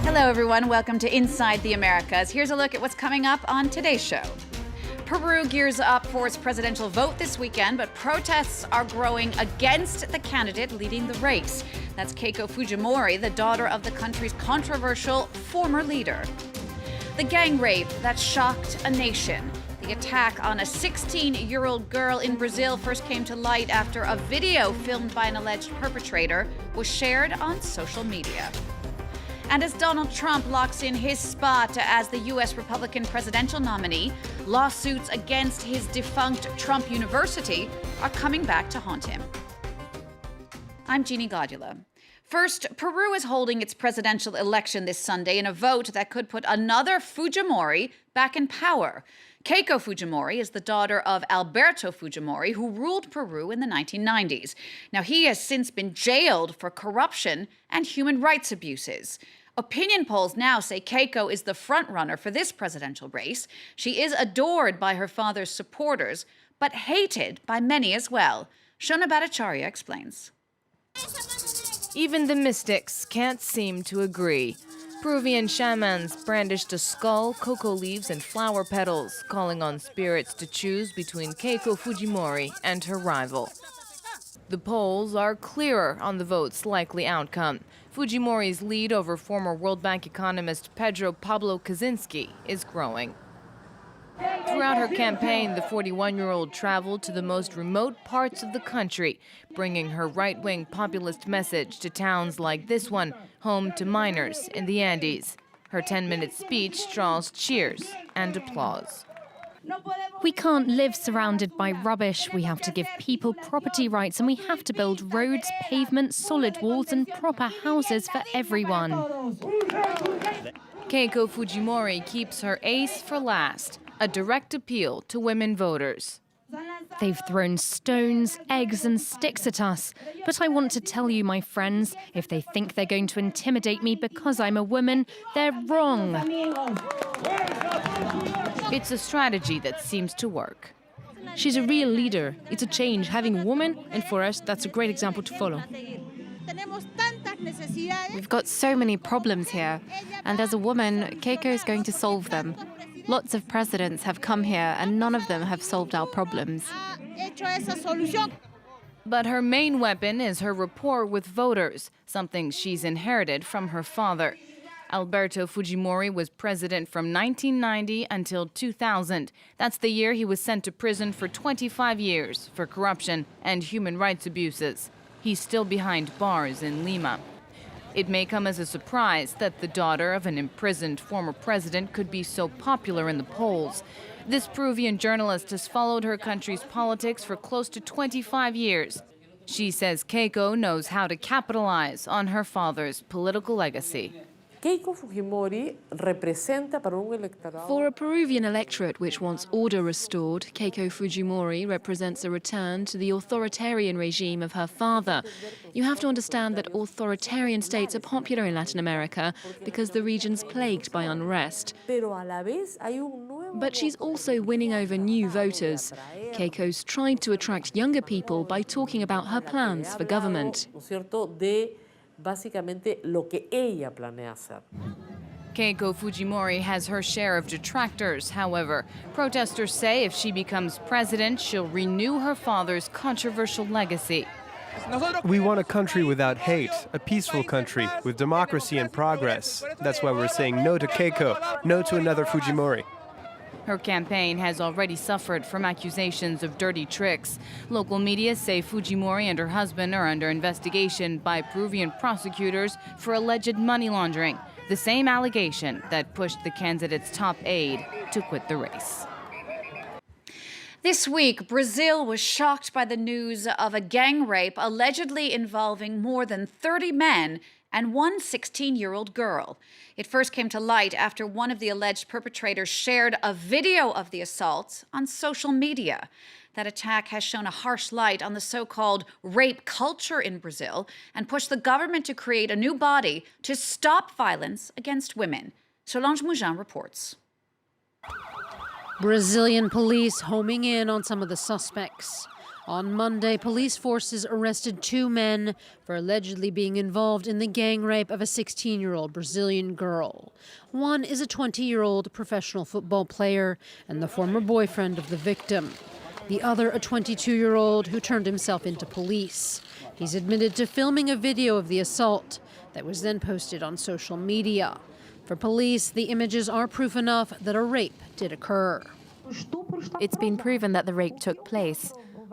Hello, everyone. Welcome to Inside the Americas. Here's a look at what's coming up on today's show. Peru gears up for its presidential vote this weekend, but protests are growing against the candidate leading the race. That's Keiko Fujimori, the daughter of the country's controversial former leader. The gang rape that shocked a nation. The attack on a 16-year-old girl in Brazil first came to light after a video filmed by an alleged perpetrator was shared on social media. And as Donald Trump locks in his spot as the U.S. Republican presidential nominee, lawsuits against his defunct Trump University are coming back to haunt him. I'm Jeannie Godula. First, Peru is holding its presidential election this Sunday in a vote that could put another Fujimori back in power. Keiko Fujimori is the daughter of Alberto Fujimori, who ruled Peru in the 1990s. Now, he has since been jailed for corruption and human rights abuses. Opinion polls now say Keiko is the frontrunner for this presidential race. She is adored by her father's supporters, but hated by many as well. Shona Bhattacharya explains. Even the mystics can't seem to agree. Peruvian shamans brandished a skull, cocoa leaves, and flower petals, calling on spirits to choose between Keiko Fujimori and her rival. The polls are clearer on the vote's likely outcome. Fujimori's lead over former World Bank economist Pedro Pablo Kaczynski is growing. Throughout her campaign, the 41-year-old traveled to the most remote parts of the country, bringing her right-wing populist message to towns like this one, home to miners in the Andes. Her 10-minute speech draws cheers and applause. We can't live surrounded by rubbish. We have to give people property rights, and we have to build roads, pavements, solid walls, and proper houses for everyone. Keiko Fujimori keeps her ace for last, a direct appeal to women voters. They've thrown stones, eggs, and sticks at us. But I want to tell you, my friends, if they think they're going to intimidate me because I'm a woman, they're wrong. It's a strategy that seems to work. She's a real leader. It's a change having a woman, and for us, that's a great example to follow. We've got so many problems here, and as a woman, Keiko is going to solve them. Lots of presidents have come here, and none of them have solved our problems. But her main weapon is her rapport with voters, something she's inherited from her father. Alberto Fujimori was president from 1990 until 2000. That's the year he was sent to prison for 25 years for corruption and human rights abuses. He's still behind bars in Lima. It may come as a surprise that the daughter of an imprisoned former president could be so popular in the polls. This Peruvian journalist has followed her country's politics for close to 25 years. She says Keiko knows how to capitalize on her father's political legacy. Keiko Fujimori representa para un electorado. For a Peruvian electorate which wants order restored, Keiko Fujimori represents a return to the authoritarian regime of her father. You have to understand that authoritarian states are popular in Latin America because the region's plagued by unrest. But she's also winning over new voters. Keiko's tried to attract younger people by talking about her plans for government. Básicamente lo que ella planea hacer. Keiko Fujimori has her share of detractors, however. Protesters say if she becomes president, she'll renew her father's controversial legacy. We want a country without hate, a peaceful country with democracy and progress. That's why we're saying no to Keiko, no to another Fujimori. Her campaign has already suffered from accusations of dirty tricks. Local media say Fujimori and her husband are under investigation by Peruvian prosecutors for alleged money laundering, the same allegation that pushed the candidate's top aide to quit the race. This week, Brazil was shocked by the news of a gang rape allegedly involving more than 30 men and one 16-year-old girl. It first came to light after one of the alleged perpetrators shared a video of the assault on social media. That attack has shown a harsh light on the so-called rape culture in Brazil and pushed the government to create a new body to stop violence against women. Solange Mougin reports. Brazilian police homing in on some of the suspects. On Monday, police forces arrested 2 men for allegedly being involved in the gang rape of a 16-year-old Brazilian girl. One is a 20-year-old professional football player and the former boyfriend of the victim. The other, a 22-year-old who turned himself into police. He's admitted to filming a video of the assault that was then posted on social media. For police, the images are proof enough that a rape did occur. It's been proven that the rape took place.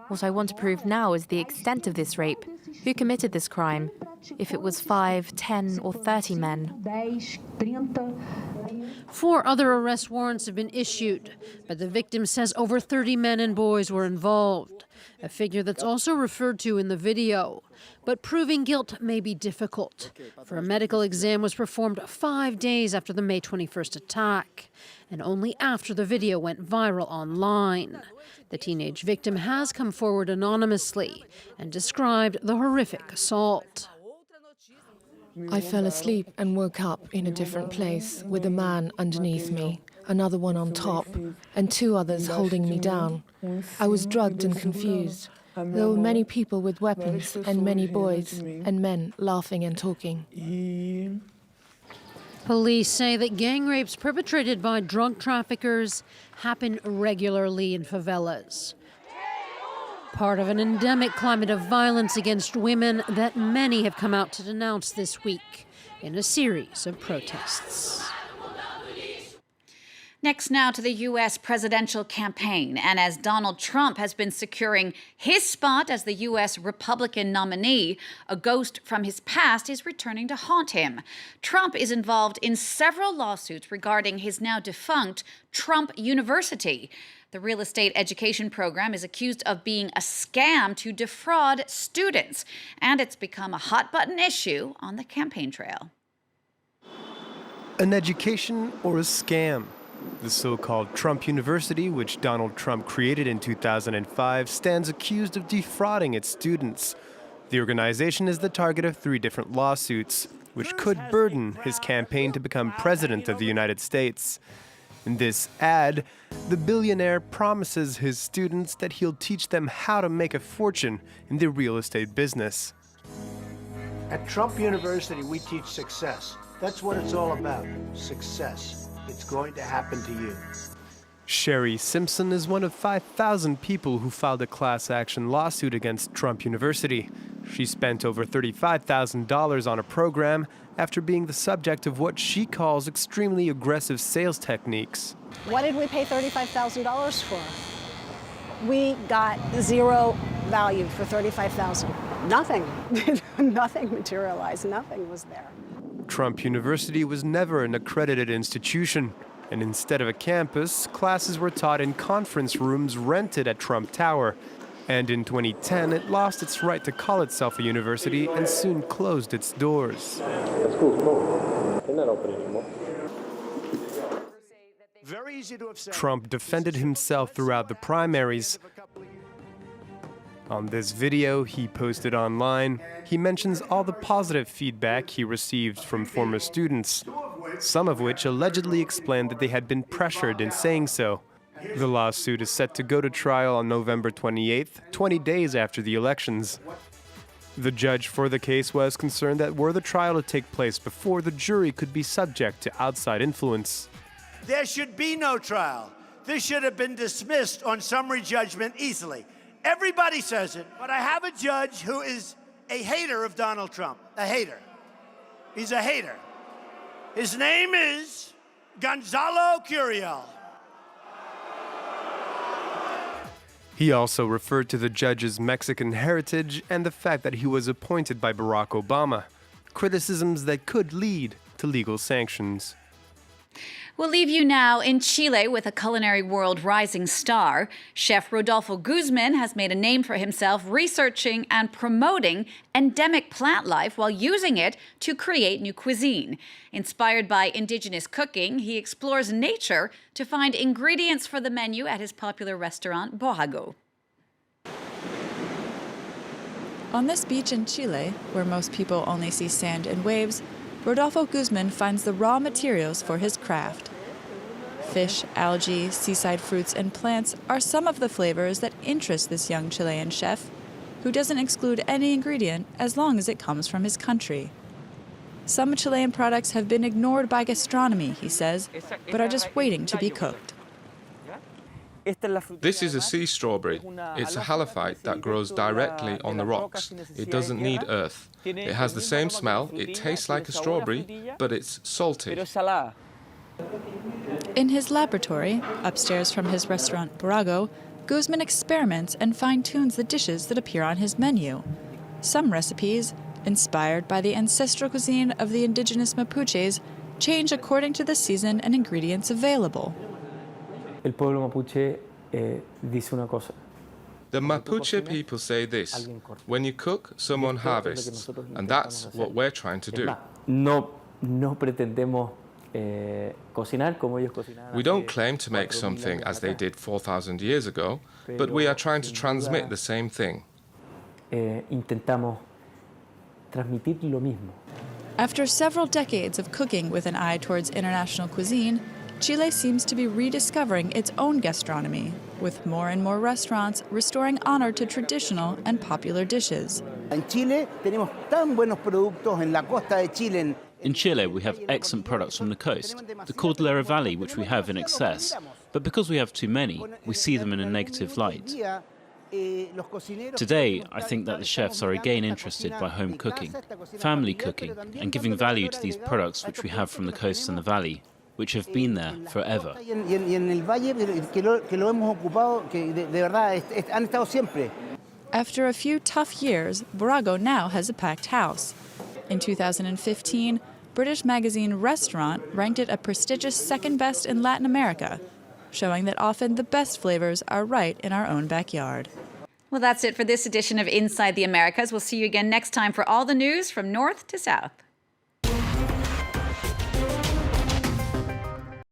What I want to prove now is the extent of this rape. Who committed this crime? If it was 5, 10, or 30 men. 4 other arrest warrants have been issued, but the victim says over 30 men and boys were involved, a figure that's also referred to in the video. But proving guilt may be difficult, for a medical exam was performed 5 days after the May 21st attack, and only after the video went viral online. The teenage victim has come forward anonymously and described the horrific assault. I fell asleep and woke up in a different place with a man underneath me, another one on top, and 2 others holding me down. I was drugged and confused. There were many people with weapons and many boys and men laughing and talking. Police say that gang rapes perpetrated by drug traffickers happen regularly in favelas. Part of an endemic climate of violence against women that many have come out to denounce this week in a series of protests. Next now to the U.S. presidential campaign. And as Donald Trump has been securing his spot as the U.S. Republican nominee, a ghost from his past is returning to haunt him. Trump is involved in several lawsuits regarding his now defunct Trump University. The real estate education program is accused of being a scam to defraud students, and it's become a hot-button issue on the campaign trail. An education or a scam? The so-called Trump University, which Donald Trump created in 2005, stands accused of defrauding its students. The organization is the target of 3 different lawsuits, which could burden his campaign to become president of the United States. In this ad, the billionaire promises his students that he'll teach them how to make a fortune in the real estate business. At Trump University, we teach success. That's what it's all about, success. It's going to happen to you. Sherry Simpson is one of 5,000 people who filed a class action lawsuit against Trump University. She spent over $35,000 on a program after being the subject of what she calls extremely aggressive sales techniques. What did we pay $35,000 for? We got 0 value for $35,000. Nothing. Nothing materialized. Nothing was there. Trump University was never an accredited institution, and instead of a campus, classes were taught in conference rooms rented at Trump Tower. And in 2010, it lost its right to call itself a university and soon closed its doors. The school's closed. They're not open anymore. Trump defended himself throughout the primaries. On this video he posted online, he mentions all the positive feedback he received from former students, some of which allegedly explained that they had been pressured in saying so. The lawsuit is set to go to trial on November 28th, 20 days after the elections. The judge for the case was concerned that were the trial to take place before, the jury could be subject to outside influence. There should be no trial. This should have been dismissed on summary judgment easily. Everybody says it, but I have a judge who is a hater of Donald Trump. A hater. He's a hater. His name is Gonzalo Curiel. He also referred to the judge's Mexican heritage and the fact that he was appointed by Barack Obama, criticisms that could lead to legal sanctions. We'll leave you now in Chile with a culinary world rising star. Chef Rodolfo Guzman has made a name for himself researching and promoting endemic plant life while using it to create new cuisine. Inspired by indigenous cooking, he explores nature to find ingredients for the menu at his popular restaurant, Bohago. On this beach in Chile, where most people only see sand and waves, Rodolfo Guzman finds the raw materials for his craft. Fish, algae, seaside fruits, and plants are some of the flavors that interest this young Chilean chef, who doesn't exclude any ingredient as long as it comes from his country. Some Chilean products have been ignored by gastronomy, he says, but are just waiting to be cooked. This is a sea strawberry. It's a halophyte that grows directly on the rocks. It doesn't need earth. It has the same smell, it tastes like a strawberry, but it's salty. In his laboratory, upstairs from his restaurant Burago, Guzman experiments and fine-tunes the dishes that appear on his menu. Some recipes, inspired by the ancestral cuisine of the indigenous Mapuches, change according to the season and ingredients available. El pueblo mapuche dice una cosa. The Mapuche people say this: when you cook, someone harvests, and that's what we're trying to do. No pretendemos cocinar como ellos cocinaban. We don't claim to make something as they did 4,000 years ago, but we are trying to transmit the same thing. Intentamos transmitir lo mismo. After several decades of cooking with an eye towards international cuisine, Chile seems to be rediscovering its own gastronomy, with more and more restaurants restoring honor to traditional and popular dishes. En Chile tenemos tan buenos productos en la costa de Chile. In Chile, we have excellent products from the coast, the Cordillera Valley, which we have in excess. But because we have too many, we see them in a negative light. Today, I think that the chefs are again interested by home cooking, family cooking, and giving value to these products which we have from the coast and the valley, which have been there forever. After a few tough years, Burago now has a packed house. In 2015, British magazine Restaurant ranked it a prestigious second best in Latin America, showing that often the best flavors are right in our own backyard. Well, that's it for this edition of Inside the Americas. We'll see you again next time for all the news from north to south.